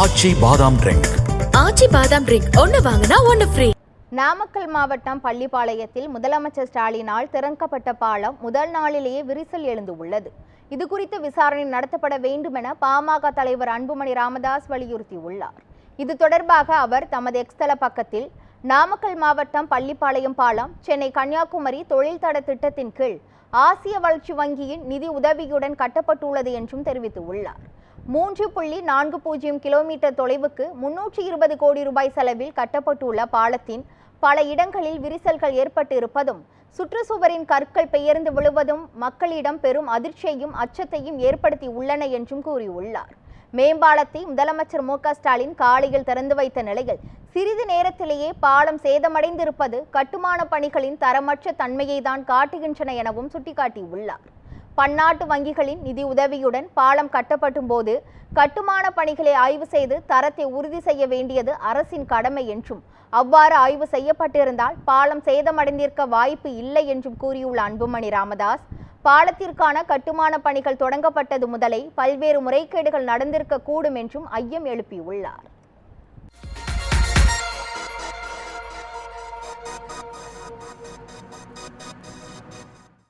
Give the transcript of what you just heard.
ஆச்சி பாதாம் ட்ரிங்க். ஆச்சி பாதாம் ட்ரிங்க் ஒன்னு வாங்கினா ஒன்னு ஃப்ரீ. நாமக்கல் மாவட்டம் பள்ளிப்பாளையத்தில் முதலமைச்சர் ஸ்டாலினால் திறக்கப்பட்ட பாலம் முதல் நாளிலேயே விரிசல் எழுந்து உள்ளது. இதுகுறித்து விசாரணை நடத்தப்பட வேண்டும் என பாமக தலைவர் அன்புமணி ராமதாஸ் வலியுறுத்தியுள்ளார். இது தொடர்பாக அவர் தமது எக்ஸ்தல பக்கத்தில் நாமக்கல் மாவட்டம் பள்ளிப்பாளையம் பாலம் சென்னை கன்னியாகுமரி தொழில் தட திட்டத்தின் கீழ் ஆசிய வளர்ச்சி வங்கியின் நிதி உதவியுடன் கட்டப்பட்டுள்ளது என்றும் தெரிவித்துள்ளார். 3.40 கிலோமீட்டர் தொலைவுக்கு 320 கோடி ரூபாய் செலவில் கட்டப்பட்டுள்ள பாலத்தின் பல இடங்களில் விரிசல்கள் ஏற்பட்டு இருப்பதும் சுற்றுச்சுவரின் கற்கள் பெயர்ந்து விழுவதும் மக்களிடம் பெரும் அதிர்ச்சியையும் அச்சத்தையும் ஏற்படுத்தி உள்ளன என்றும் கூறியுள்ளார். மேம்பாலத்தை முதலமைச்சர் மு க ஸ்டாலின் காலையில் திறந்து வைத்த நிலையில் சிறிது நேரத்திலேயே பாலம் சேதமடைந்திருப்பது கட்டுமான பணிகளின் தரமற்ற தன்மையை தான் காட்டுகின்றன எனவும் சுட்டிக்காட்டியுள்ளார். பன்னாட்டு வங்கிகளின் நிதி உதவியுடன் பாலம் கட்டப்படும் போது கட்டுமான பணிகளை ஆய்வு செய்து தரத்தை உறுதி செய்ய வேண்டியது அரசின் கடமை என்றும் அவ்வாறு ஆய்வு செய்யப்பட்டிருந்தால் பாலம் சேதமடைந்திருக்க வாய்ப்பு இல்லை என்றும் கூறியுள்ள அன்புமணி ராமதாஸ், பாலத்திற்கான கட்டுமான பணிகள் தொடங்கப்பட்டது முதலே பல்வேறு முறைகேடுகள் நடந்திருக்க கூடும் என்றும் ஐயம் எழுப்பியுள்ளார்.